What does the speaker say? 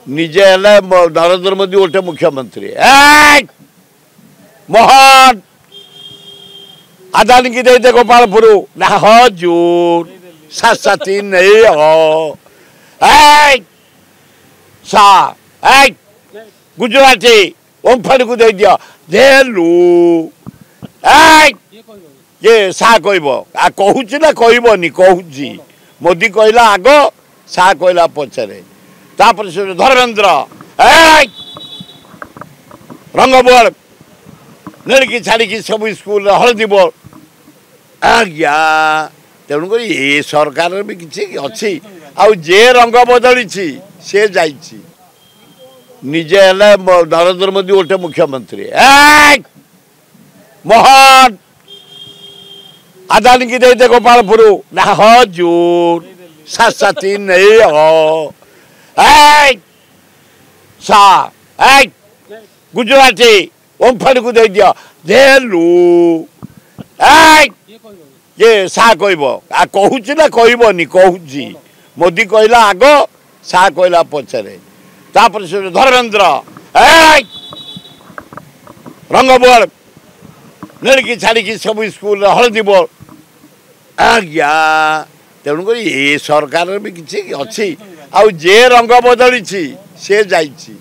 निजे नरेंद्र मोदी गोटे मुख्यमंत्री मोहन अदानी की दे गोपालपुर ना हजूर साथी नहीं हो गुजराती ओमफानी को दे दिया देलु ये सा कहूँ ना कहबनी कहूँ मोदी कहला आग सा कहला पचरे तापर से धर्मेंद्र रंग बोर्ड नेड़की छाड़ी सब स्कूल हलदी बोर्ड आज्ञा तेणुक ये सरकार भी किसी अच्छी आउ जे रंग बदली से जाइए निजे नरेंद्र मोदी गोटे मुख्यमंत्री मोहन अदानी की दे गोपालपुर ना हजूर साथी नहीं हो गुजराती ओमफानी को दे दिया देलु ये सा कहूँ ना कहबनी कहूँ मोदी कहला आग सा कहला पचरे तापर से धर्मेंद्र रंग बोर्ड नेड़की छाड़ी सब स्कूल हलदी बोर्ड आज्ञा तेणुक ये सरकार भी किसी अच्छी आउ जे रंग बदली से जाइए।